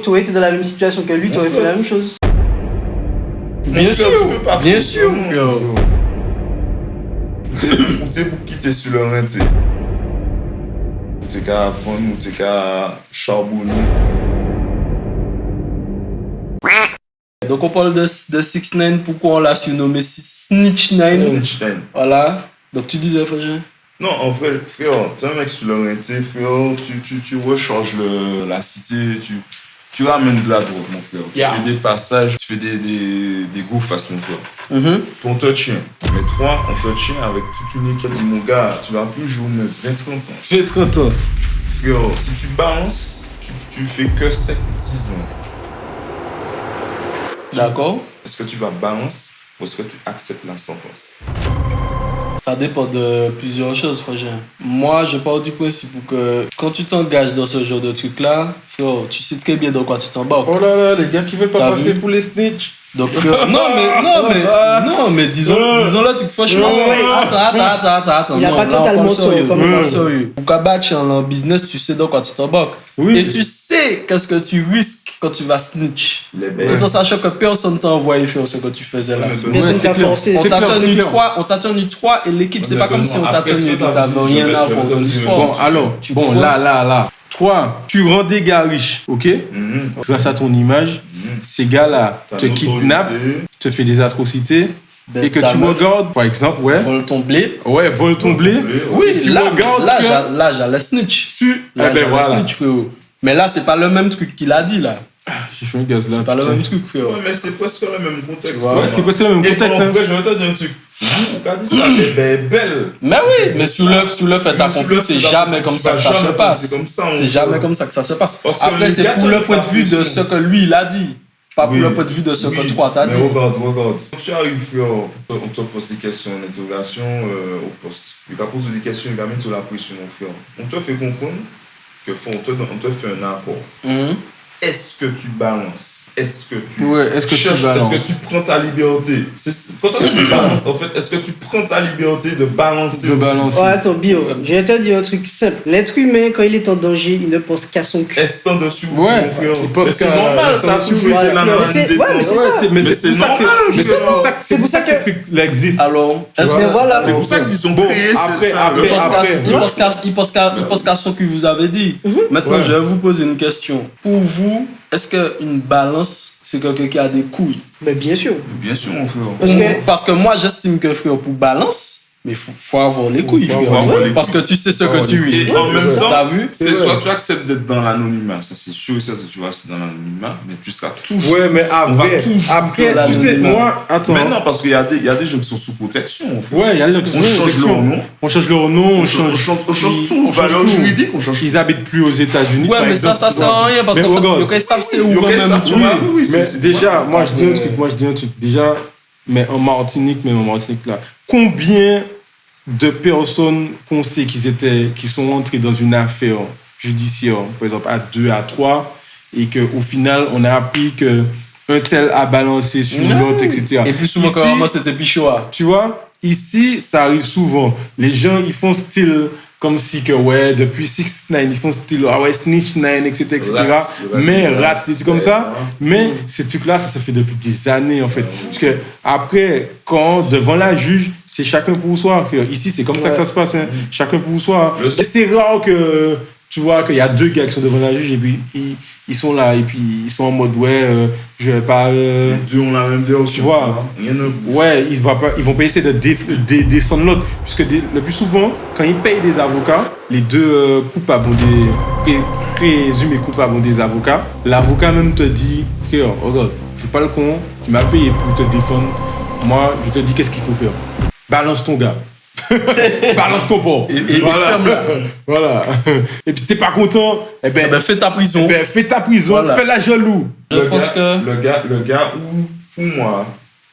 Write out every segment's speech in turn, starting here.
t'aurais été dans la même situation que lui, t'aurais fait la même chose. Bien sûr, bien sûr, frère. Ou t'es pour quitter sur le rein, t'es. Ou t'es qu'à vendre, ou t'es qu'à charbonner. Donc on parle de 6ix9ine, pourquoi on l'a surnommé Snitch9. Snitch9. Voilà. Donc tu disais, Fagin? Non, en vrai, frère, t'es un mec sur le rein, t'es, frère, tu recharges la cité, tu ramènes de la drogue, mon frère. Yeah. Tu fais des passages, tu fais des go fast, mon frère. Mm-hmm. Ton touch-in. Mais toi, un touch-in avec toute une équipe, mon gars, tu vas plus jouer 20-30 ans. J'ai 30 ans. Frère, si tu balances, tu fais que 7-10 ans. D'accord. Est-ce que tu vas balancer ou est-ce que tu acceptes la sentence? Ça dépend de plusieurs choses, Fagin. Moi, je pars du principe que quand tu t'engages dans ce genre de truc-là, frère, tu sais très bien dans quoi tu t'embarques. Oh là là, les gars qui veulent pas T'as passer vu? pour les snitch. Donc, non, mais disons là, franchement, attends. Il a non, pas là, totalement on parle tort, sérieux, comme on on parle dit. sérieux. Pour qu'abattre en business, tu sais dans quoi tu t'embarques. Oui. Et tu sais qu'est-ce que tu risques quand tu vas snitch. Les bêtes. Tout en sachant que personne t'a envoyé faire ce que tu faisais là. Personne t'a forcé. On t'a tenu 3 et l'équipe, c'est pas comme si on t'a tenu et t'avais rien à voir dans l'histoire. Bon, alors, comprends? là. 3, tu rends des gars riches, ok? Grâce à ton image, ces gars-là te kidnappent, te font des atrocités, et que tu regardes, par exemple, Vole ton blé. vole ton blé. Oui, et tu là, regardes là, j'allais snitch. Là, ben j'allais voilà. snitch, frérot. Mais là, c'est pas le même truc qu'il a dit, là. J'ai fait un gaz là. C'est pas le putain. même truc, frérot. Ouais, mais c'est presque le même contexte. Ouais, Ouais, c'est presque le même Et contexte. en hein. vrai, je vais te dire un truc. Vous, regardez ça, elle belle. Mais oui, mais sous l'œuf est accompli, c'est jamais comme ça que ça se passe. C'est comme ça. C'est jamais comme ça que ça se passe. Parce que Après, les c'est gars, pour le t'as point de pas vue de pression. ce que lui, il a dit. Pas pour Oui. le point de vue de ce que toi, t'as dit. Mais regarde. Quand tu arrives, frère, on te pose des questions en interrogation au poste. Il va poser des questions, il va mettre la pression, mon frère. On te fait comprendre que on te fait un apport. Mhm. Est-ce que tu balances? Est-ce que tu Ouais, est-ce que tu cherches? balances? Est-ce que tu prends ta liberté? Quand tu balances, en fait, est-ce que tu prends ta liberté de balancer? De aussi? balancer. Oh, attends, Bio, je vais te dire un truc simple. L'être humain, quand il est en danger, il ne pense qu'à son cul. Est-ce en dessus, Ouais, mon frère? il pense Mais c'est qu'à- normal, ça a toujours été Voilà. la Mais normalité. c'est- ouais, mais c'est Ouais, ça. mais Mais c'est c'est pour ça que normal, mais c'est frère. pour ça que C'est pour ça ce truc-là existe. Alors, est-ce Mais que. voilà. C'est pour ça qu'ils ont Bon, créé après, ça. après, Il pense qu'à ce que vous avez dit. Maintenant, Ouais. je vais vous poser une question. Pour vous, est-ce qu'une balance, c'est quelqu'un qui a des couilles? Mais bien sûr. Bien sûr, mon frère. Parce que- Parce que moi, j'estime que, frère, pour balance, mais faut avoir les couilles, Faut frère. avoir les Parce que tu sais ce que tu risques. Et en même temps, T'as vu? c'est soit tu acceptes d'être dans l'anonymat, ça c'est sûr et certain que tu vas rester dans l'anonymat, mais tu seras toujours. Ouais, mais On va après, toujours après, dans tu sais, l'anonymat. moi, attends. Mais non, parce qu'il y a des gens qui sont sous protection, mon frère. Ouais, il y a des gens qui sont On sous change protection. leur nom. On change leur nom, on change tout, valeur juridique, on change tout. Ils habitent plus aux États-Unis. Ouais, par mais ça exemple. sert à rien parce Mais qu'en fait, regarde. ils savent c'est où Yo, quand qu'est-ce même, ça, tu oui, vois. oui, Mais c'est- déjà, moi je dis un truc. Déjà, mais en Martinique là, combien de personnes qu'on sait qui sont entrées dans une affaire judiciaire, par exemple à 2, à 3, et qu'au final on a appris que un tel a balancé sur l'autre, etc. Et plus souvent Ici, que vraiment c'était Pichoa. tu vois, ici, ça arrive souvent. Les gens, ils font style comme si que, ouais, depuis 6ix9ine, ils font style, ah ouais, Snitch9, etc. Rats, Mais rats, rats, c'est comme ça. Mais ces trucs-là, ça se fait depuis des années, en fait. Parce que après, quand, devant la juge, c'est chacun pour soi. Ici, c'est comme ça que ça se passe. Hein. Chacun pour soi. Le- Et c'est rare que, tu vois, qu'il y a 2 gars qui sont devant la juge et puis ils sont là et puis ils sont en mode, ouais, je vais pas... Les deux ont la même version. Tu vois. Rien ne bouge. Ouais, ils vont pas essayer de descendre l'autre. Puisque le plus souvent, quand ils payent des avocats, les deux coupables ont présumés coupables ont des avocats. L'avocat même te dit, frère, regarde, je suis pas le con, tu m'as payé pour te défendre. Moi, je te dis qu'est-ce qu'il faut faire. Balance ton gars. Balance ton porc. Et voilà. ferme-la. Voilà. Et puis si t'es pas content, eh Eh ben, ben, fais ta prison. fais ta prison, Voilà. fais la jaloux. Je pense que. Le gars où, pour moi,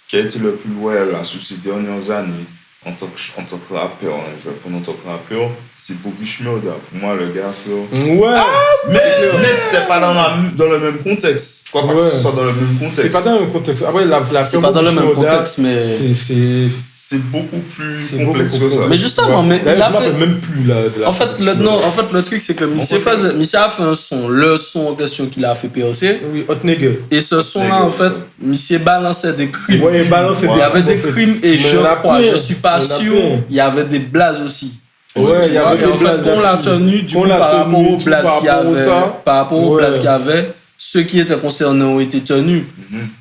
qui a été le plus loyal là, sur ces dernières années, en tant que rappeur, hein, je vais prendre en tant que rappeur, c'est Bobby Shmurda. Pour moi, le gars, frère. Ouais. Mais c'était pas dans le même contexte. Je crois pas que Ouais. ce soit dans le même contexte. C'est pas dans le même contexte. Après, C'est pas dans le même contexte, mais. C'est c'est beaucoup plus C'est complexe beaucoup que ça. Mais justement, mais D'ailleurs, il a je me rappelle fait. même plus là. de la- En fait, le truc, c'est que Monsieur a fait un son, le son en question qu'il a fait POC. Oui, Hotnegger. Et ce son-là, en fait, Monsieur balançait des crimes. Ouais, il balançait Il y avait des en fait. crimes et Mais je il y en a crois, plein. je suis pas Il y en a sûr, plein. il y avait des blazes aussi. Ouais, il y avait Et des en fait, blagues on l'a là-dessus. tenu, du On coup, l'a par rapport tenu, aux du blagues coup, qu'il y par rapport à avait, ça. par rapport aux Ouais. blagues qu'il y avait, ceux qui étaient concernés ont été tenus.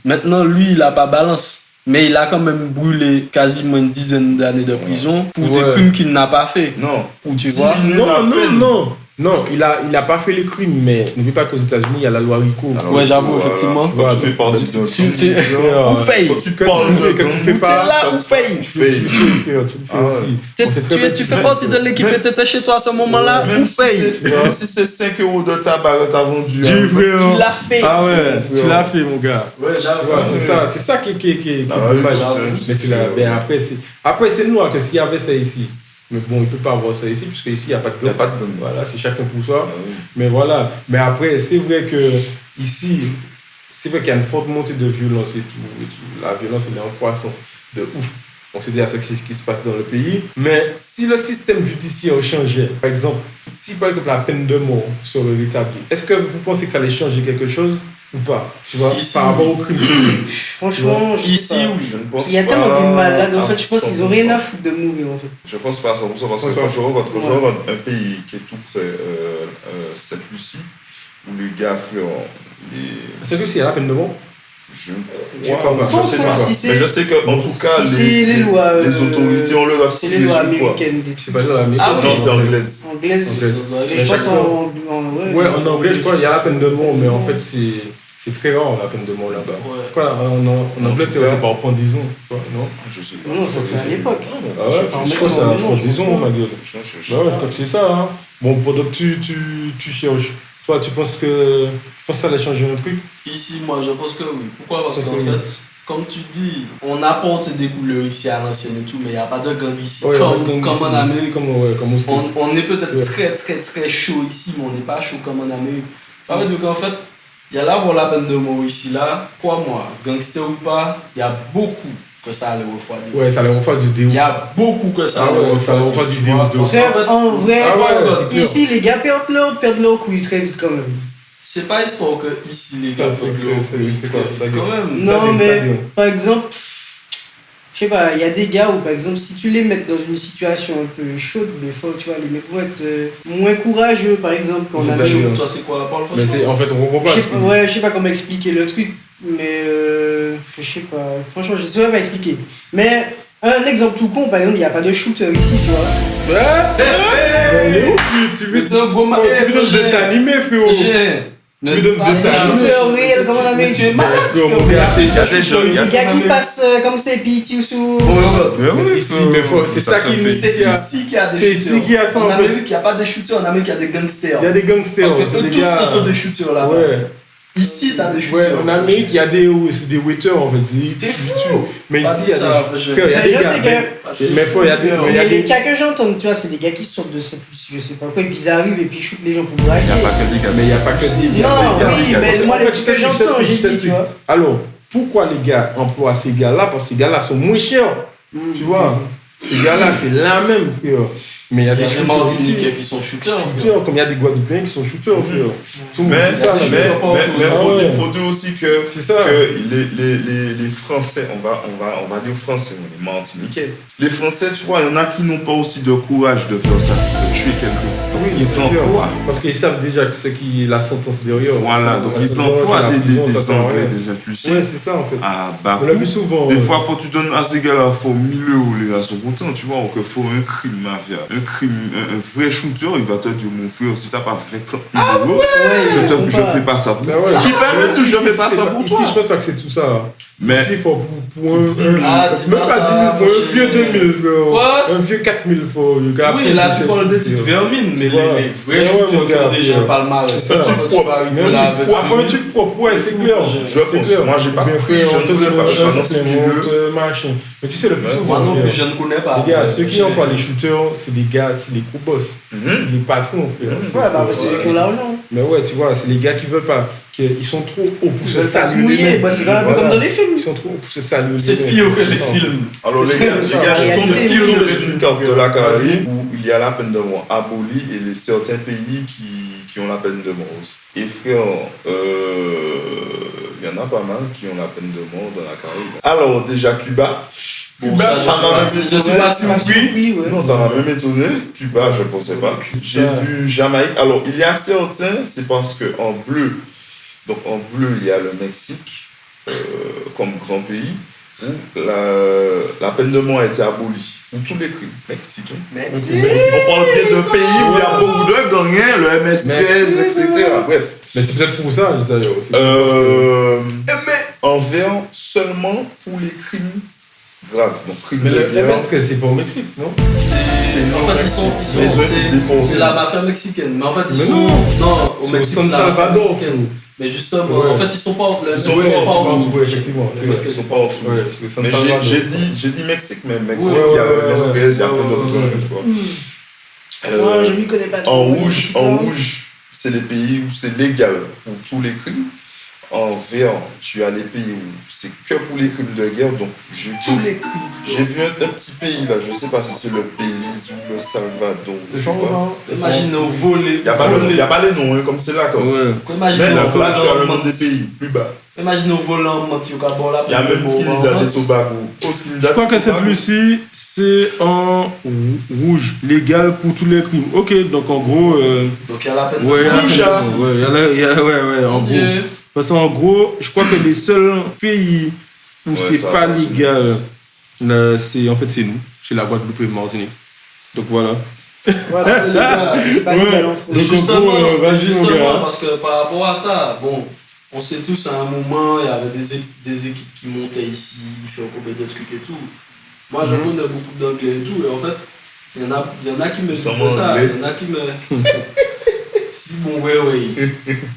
Maintenant, lui, il a pas balance. Mais il a quand même brûlé quasiment une dizaine d'années de prison pour des Ouais. crimes qu'il n'a pas fait. Non, pour Tu 10 vois? minutes Non, à non, peine. non. Non, il a pas fait les crimes, mais n'oublie pas qu'aux États-Unis, il y a la loi RICO. Alors, Ouais, j'avoue, voilà. effectivement. Quand tu Ouais, fais partie donc, d'un tu- gang, tu- genre, Ou paye. quand tu Quand parles tu de fais- quand gang, tu fais pas- T'es là ça ou se paye. tu fais. Tu le fais Ah aussi. T'es- On sait très bien Tu que fais partie de l'équipe et t'étais chez toi à ce moment-là, Même ou si paye. c'est- même si c'est 5 € de tabac que t'as vendu. Du hein, frère. Tu l'as fait. Ah ouais, tu frère. l'as fait, mon gars. Ouais, Tu vois, c'est ça qui est Ah ouais, dommage. c'est- Mais c'est là, ben après c'est noir que s'il y avait ça ici. Mais bon, il peut pas avoir ça ici, puisque ici, il n'y a pas de Il n'y a gang. pas de gang. Voilà, c'est chacun pour soi. Ah oui. Mais voilà. Mais après, c'est vrai que ici, c'est vrai qu'il y a une forte montée de violence et tout. La violence, elle est en croissance de ouf. On sait déjà ce qui se passe dans le pays. Mais si le système judiciaire changeait, par exemple, si par exemple la peine de mort serait rétablie, est-ce que vous pensez que ça allait changer quelque chose ou pas? Tu vois, Ici, par rapport au crime. Franchement, je sais Ici pas. ou Je ne pense Il y a pas tellement de malades, en à fait, je pense qu'ils ont 100%. rien à foutre de mourir, en fait. Je pense pas à 100% parce que Ouais. quand je regarde un pays qui est tout près, Sainte-Lucie, où les gars, frère, C'est que s'il y a la peine de mort. je crois pas. je sais Je pas. pense, si c'est- Mais je sais qu'en tout cas, si c'est les lois, les autorités ont leur C'est activité les lois sur toi. américaines. C'est pas dans la Ah oui. Non, c'est anglaise. Anglaise. Anglaise. Et Mais je pense chaque en Ouais, en anglais, je crois qu'il y a la peine de mort, mais en fait, c'est très rare la peine de mort là-bas. Ouais. Je crois en Angleterre, c'est par pendaison, quoi, non? Je sais pas. Non, ça se fait à l'époque. Ah ouais, je crois que c'est non, la non, pendaison, ma gueule. Je Ouais, je crois que c'est ça, hein. Bon, pendant que tu cherches, toi, tu penses que ça allait changer un truc? Ici, moi, je pense que oui. Pourquoi? Parce Parce qu'en que oui. fait, comme tu dis, on apporte des couleurs ici à l'ancienne et tout, mais il n'y a pas de gang ici. Ouais, comme en Amérique. Comme au States. On est peut-être Ouais. très, très, très chaud ici, mais on n'est pas chaud comme en Amérique. Ça veut dire qu'en fait, il y a là pour la peine de mort ici, là. Quoi, moi, gangster ou pas, il y a beaucoup que ça allait refroidir. Ouais, ça allait refaire du Il déouf. y a beaucoup que ça Ah allait ouais, ça allait refroidir. refroidir tu du vois. déouf de Parce ouf. qu'en fait, En vrai, Ah ouais, c'est clair. ici, les gars perdent leur couille très vite quand même. c'est pas histoire que ici, les Ça, gars, c'est peuvent clair, le c'est reproduire quoi, très vite c'est-à-dire? quand même. Non, C'est-à-dire, mais c'est-à-dire. par exemple, je sais pas, il y a des gars où par exemple, si tu les mets dans une situation un peu chaude, des fois, tu vois, les mecs vont être moins courageux, par exemple, quand on a C'est-à-dire, Toi, c'est quoi? Parle Mais c'est, en fait, on comprend pas. je sais pas comment expliquer le truc, mais je sais pas, franchement, je sais pas expliquer. Mais un exemple tout con, par exemple, il n'y a pas de shooter ici, tu vois. Il est où, tu veux Mais c'est un gros ma- tu veux Eh, un dessin animé, frérot? Tu veux donner des C'est un shooter réel comme en Amérique. Tu es malade, Frérot, mon frérot. gars, c'est Il y a des gens, il y a Les gars qui passent comme c'est Pitu sous. Mais oui, Ici, mais c'est ça qui nous- fait. C'est Il y a- ici qu'il y a des c'est shooters. ici qu'il y a ça, En en fait. Amérique, il n'y a pas de shooters. En Amérique, il y a des gangsters. Il y a des gangsters. Parce que c'est eux des tous, gars- ce sont des shooters là-bas. Ouais. Ici, t'as des Ouais, shooters. en Amérique, il y a c'est des waiters en fait. T'es fou. Mais Pas ici, il y a ça, des. je- Frère, il y a Je des sais gars. que- Mais faut, il y a des. mais il y a Mais les des. cas que j'entends, tu vois, c'est des gars qui sortent de cette, je sais pas quoi, et puis ils arrivent et puis ils shootent les gens pour braquer. Il n'y a pas que des gars. Mais il n'y a pas que des. Non, il y a des oui, gars mais comme ça. moi, En fait, les je trucs que t'explique, j'entends, j'ai dit, t'explique. tu vois. Alors, pourquoi les gars emploient ces gars-là? Parce que ces gars-là sont moins chers. Tu vois? Ces gars-là, c'est la même, frère. Mais il y a Il y des a des shooters ici. Martiniquais qui sont shooters. Shooters, comme il y a des Guadeloupéens qui sont shooters, frère. Tout le monde, Mais c'est ça, des mais- shooters. faut dire aussi que C'est ça. les Français, on va dire Français, les Martiniquais. Les Français, tu vois, il y en a qui n'ont pas aussi de courage de faire ça, de tuer quelqu'un. Oui, Ils c'est clair. emploient. Parce qu'ils savent déjà que c'est qui la sentence derrière. Voilà, donc ils emploient des Anglais, des impulsés Ouais, c'est ça en fait. à bas Mais le coût. plus souvent. Des fois, faut que tu donnes à ces gars-là, faut 1000 €, les gars sont contents, tu vois, ou qu'il faut un crime mafia. Un vrai shooter, il va te dire, mon frère, si t'as pas fait 30 000 €, je fais pas ça pour Ah toi. ouais. Il va même dire, je fais pas Ici, ça c'est pour Ici, toi. je pense pas que c'est tout ça. Mais Ici, il faut pour un. Ah, dis même pas pas ça, 10 000, pour un faut vieux que- 2000, frère. Quoi? Un vieux 4000, faut. Oui, là, tu parles des petites vermines, mais Ouais. les vrais Ouais, shooters mon gars, qui ont déjà c'est- pas le mal. c'est ça. Quand tu vas arriver Mais un là truc avec propre, 2000, un truc propre, ouais, c'est clair. Je pense, moi, j'ai pas Bien compris, fait, je on ne te voudrais donne pas, je suis pas dans un ce flemme, milieu. machin. Mais tu sais, le plus Ouais. souvent. Moi non frère, plus, je ne connais pas. les gars, ceux qui J'ai- emploient les shooters, c'est des gars, c'est les gros boss. Mhm. C'est les patrons, frère. Ouais, bah, c'est eux qui ont l'argent. Mais ouais, tu vois, c'est les gars qui veulent pas. qu'ils sont trop hauts pour Ils se veulent pas se saluer. mouiller, les-mêmes. bah, c'est un peu Voilà. comme dans les films. Ils sont trop hauts pour se saluer. C'est les-mêmes. pire que les Ça. films. Alors les gars, Il y a je assez tombe de- sur une carte de la Caraïbe où il y a la peine de mort abolie et les certains pays qui ont la peine de mort aussi. Et frère, il y en a pas mal qui ont la peine de mort dans la Caraïbe. Alors déjà Cuba. Bon, Cuba, ça, m'a je même suis pas surpris. Ouais. Non, ça m'a même étonné. Cuba, je pensais pas. J'ai vu Jamaïque. Alors, il y a certains, c'est parce que en bleu, donc en bleu, il y a le Mexique comme grand pays où la peine de mort a été abolie. Où tous les crimes mexicains. On parle bien d'un pays où il y a beaucoup d'œuvres dans rien, le MS-13, etc. Bref. Mais c'est peut-être pour ça, d'ailleurs. C'est Mais envers seulement pour les crimes graves. Donc, crimes Mais de le guerre. MS-13, c'est pas au Mexique, non? En fait, c'est la mafia mexicaine. Mais en fait, ils Mais sont. non. Non, au C'est au Mexique, San c'est la mafia Salvador. mexicaine. Mais justement, Ouais. en fait, ils sont pas. Le Ils Mexique, sont pas c'est pas en en dessous. Ouais, effectivement. Parce qu'ils sont pas en dessous. Ouais, c'est San Mais Salvador. j'ai dit Mexique, mais Mexique, Ouais, il y a ouais, le MS-13, il y a ouais, plein d'autres ouais, zones, ouais. tu vois. Moi, je m'y connais pas trop. En rouge, c'est les pays où c'est légal pour tous les crimes. En vert, tu as les pays où c'est que pour les crimes de guerre. Donc, Tous les coups. j'ai vu un petit pays là, je sais pas si c'est le Belize ou le Salvador. C'est je sais genre pas. ça. Imagine au volet. Il n'y a pas les noms, hein, comme c'est là. Comme Ouais. Imagine Mais au là, tu as le nom volant. des pays plus bas. Imagine au volant, tu as bon là. Il y a même Trinidad et Tobago. Je crois que cette Lucie, c'est en rouge, légal pour tous les crimes. Ok, donc en gros. Donc il y a la peine Ouais, il y a la Rouge, peine de hein. mort. Ouais, ouais, en Mon gros. Dieu. Parce qu'en gros, je crois que les seuls pays où Ouais, c'est ça pas va, légal, c'est en fait c'est nous, c'est la Guadeloupe et Martinique. Donc voilà. Voilà, les gars, c'est pas Ouais. légal en France. Mais Donc, en justement, gros, vas-y, mon justement gars. parce que par rapport à ça, bon, on sait tous à un moment, il y avait des équipes qui montaient ici, ils faisaient combien de trucs et tout. Moi, je connais beaucoup d'anglais et tout, et en fait, il y en a qui me Sans disaient ça, anglais. il y en a qui me... Si, bon, ouais.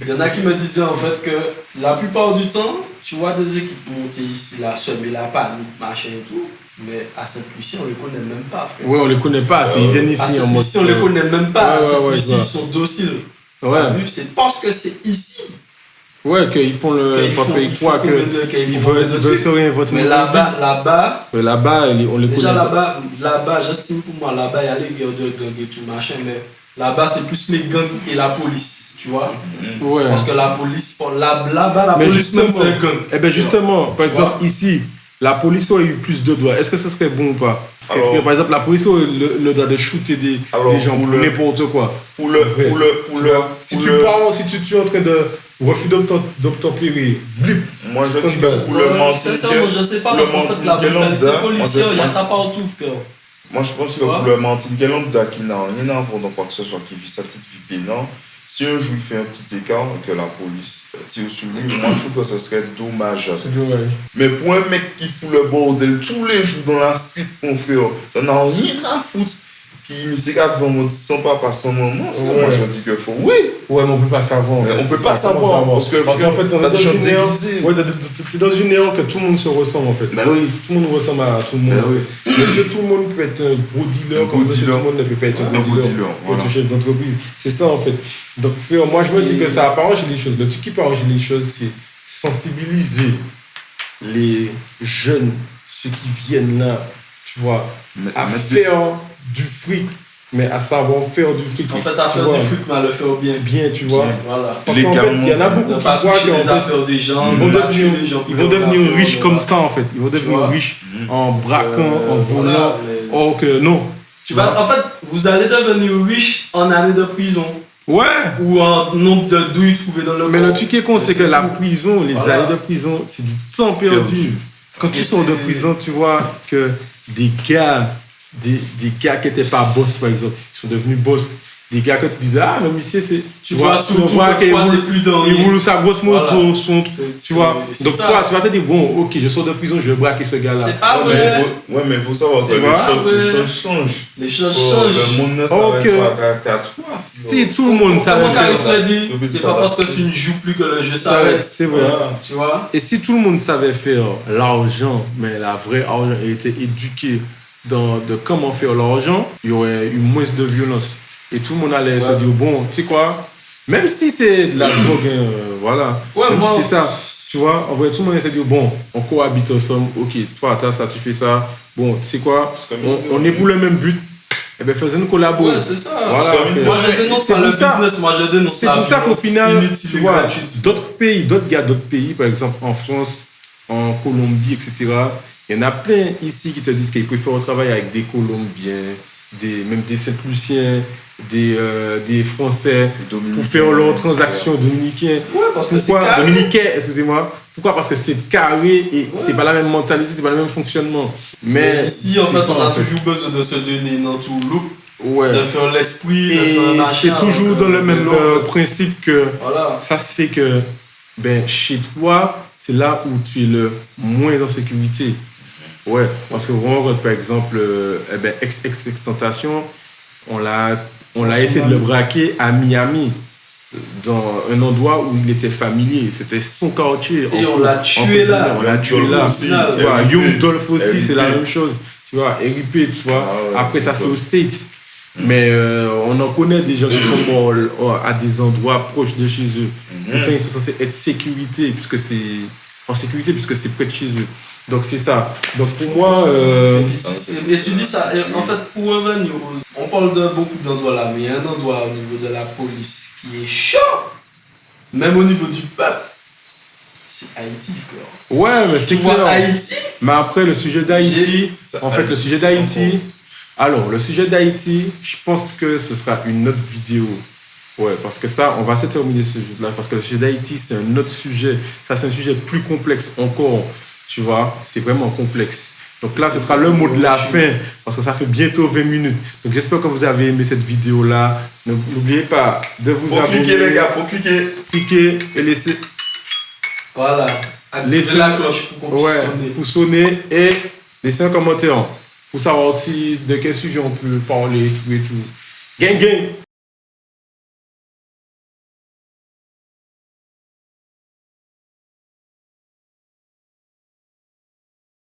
Il y en a qui me disaient en fait que la plupart du temps, tu vois des équipes monter ici, là, semer la panique, machin et tout, mais à Sainte-Lucie, on les connaît même pas, frère. Ouais, on les connaît pas, ils viennent ici À en mode. Sainte-Lucie, on les connaît même pas. À Ouais, Sainte-Lucie, je vois. ils sont dociles. Ouais, T'as vu, c'est parce que c'est ici ouais, qu'ils font le. qu'ils Parce font- qu'ils ils croient font que. combien de- qu'ils Ils font combien veulent de trucs. se réinventer. Mais là-bas, Ouais, là-bas, on les déjà connaît pas. là-bas, j'estime pour moi, là-bas, il y a les guerres de gangs et tout machin, mais là-bas, c'est plus les gangs et la police, tu vois. Ouais. Parce que la police, là-bas, la Mais police même, justement, c'est un gang. Eh ben justement, par Tu exemple, ici, la police aurait eu plus de droits. Est-ce que ce serait bon ou pas? Parce que, Alors- par exemple, la police aurait le droit de shooter des gens pour n'importe quoi. Pour le. Si tu parles, si tu es en train de refuser d'obtempérer, blip. Moi, je dis que pour le Sincèrement, Martiniquais. je sais pas, le parce qu'en fait, la Martiniquais brutalité lambda, policière, il y a moi, ça partout, frère. Moi, je pense que Tu vois? pour le Martiniquais lambda qui n'a rien à voir dans quoi que ce soit, qui vit sa petite vie pénante, si un jour il fait un petit écart et que la police tire sur lui, moi je trouve que ce serait dommageable. C'est dommage. Mais pour un mec qui fout le bordel tous les jours dans la street, mon frère, t'en as rien à foutre. Qui s'est vraiment dit sans papa, sans maman, frère, Ouais. moi je dis que faut. Oui! Ouais, mais on peut pas savoir. en Mais fait. on peut pas C'est savoir, comment parce que qu'en fait, on t'as est des dans gens une ère. déguisés. Ouais, t'es dans une ère que tout le monde se ressemble en fait. Ben oui. Tout le monde ressemble à tout le monde. Ben oui. Monsieur, tout le monde peut être un gros dealer, Un comme gros monsieur, tout dealer. le monde ne peut pas être un Un gros gros dealer. dealer, Pour voilà. être chef d'entreprise. C'est ça en fait. Donc, frère, moi je me dis que ça a pas arrangé les choses. Le truc qui peut arranger les choses, c'est sensibiliser les jeunes, ceux qui viennent là, tu vois, à faire du fric, mais à savoir faire du fric. En fait, tu à faire vois, du fric, mais à le faire bien. bien, tu vois. Voilà. Parce qu'en fait, il y en a beaucoup Ne qui pas croient toucher qu'en les fait, affaires des gens, ils vont ne pas tuer devenir, les gens. ils vont devenir riches comme ça en fait. Ils vont devenir vois. riches en braquant, en voilà, volant. mais- Or que non. En fait, vous allez devenir riche en années de prison Ouais. ou en nombre de douilles trouvées dans le Mais corps. le truc qui est con, c'est que c'est la tout. prison, les Voilà. années de prison, c'est du temps perdu. Perdu. Quand tu Et sors de c'est- prison, tu vois que des gars qui n'étaient pas boss, par exemple, ils sont devenus boss. Des gars que tu disais, ah, mais monsieur, c'est. Tu vois surtout que qu'ils toi, t'es plus dans ils rien. roulent sa grosse moto, Voilà. tu vois. C'est Donc ça. toi, tu vas te dire, bon, ok, je sors de prison, je vais braquer ce gars-là. C'est pas Ouais, vrai. mais il faut savoir que C'est vrai. les choses changent. Les choses Oh, changent. Le monde ne Ok. s'arrête pas qu'à toi. Si tout le monde savait Comment Caris faire, l'a dit, T'oublies c'est ça, pas là. parce que tu ne joues plus que le jeu ça, s'arrête. c'est vrai. Voilà. Tu vois? Et si tout le monde savait faire l'argent, mais la vraie argent et était éduqué de comment faire l'argent, il y aurait eu moins de violence. Et tout le monde allait se dire, bon, tu sais quoi, Même si c'est de la drogue, hein, voilà. Ouais, Même moi- si c'est ça. Tu vois, en vrai, tout le monde essaie de dire, bon, on cohabite ensemble, ok, toi, t'as ça, tu fais ça. Bon, tu sais quoi, C'est comme on est pour le même but. Eh bien, faisons-nous collaborer. Ouais, c'est ça. Voilà. Moi, je dénonce C'est pas le pour ça- business, moi, je dénonce C'est la pour ça qu'au violence final, inutile tu et vois, gratuite. d'autres pays, par exemple en France, en Colombie, etc., il y en a plein ici qui te disent qu'ils préfèrent travailler avec des Colombiens, même des Saint-Luciens, des Français, pour faire leurs transactions dominicaines. Ouais, parce que c'est Pourquoi carré. dominicains, excusez-moi. Pourquoi? Parce que c'est carré et c'est pas la même mentalité, c'est pas le même fonctionnement. Mais ici, en c'est fait, ça, on a toujours besoin de se donner dans tout look, Ouais. de faire l'esprit, de Et faire un machin. c'est toujours dans le même principe que Voilà. ça se fait que ben, chez toi, c'est là où tu es le moins en sécurité. Ouais, parce que vraiment, par exemple, Ex-Tentation, on l'a essayé de le braquer à Miami, dans un endroit où il était familier. C'était son quartier. Et on l'a tué là. On l'a tué Dolph là. aussi. Tu vois, RIP. Young Dolph aussi, c'est la RIP. même chose. Tu vois, RIP, tu vois. Ah ouais, Après, ça, c'est au Dolph. States. Mais on en connaît des gens qui sont morts à des endroits proches de chez eux. Pourtant, ils sont censés être en sécurité puisque c'est près de chez eux. Donc, c'est ça. Donc, pour moi... Et tu dis ça, et en fait, pour revenir, on parle de beaucoup d'endroits là, mais il y a un endroit au niveau de la police qui est chaud, même au niveau du peuple, c'est Haïti, frère. Ouais, mais c'est Tu vois, clair. Haïti, Mais après, le sujet d'Haïti... En fait, le sujet d'Haïti... Alors, le sujet d'Haïti, je pense que ce sera une autre vidéo. Ouais, parce que ça, on va se terminer ce sujet-là. Parce que le sujet d'Haïti, c'est un autre sujet. Ça, c'est un sujet plus complexe encore. Tu vois, c'est vraiment complexe. Donc là, ce sera le mot de la fin. Parce que ça fait bientôt 20 minutes. Donc j'espère que vous avez aimé cette vidéo-là. N'oubliez pas de vous abonner. Faut cliquer, les gars, faut cliquer. Cliquez et laissez... voilà, activez Laissez- la cloche pour qu'on puisse Ouais, sonner. pour sonner et laissez un commentaire pour savoir aussi de quel sujet on peut parler, tout et tout. Gang gang!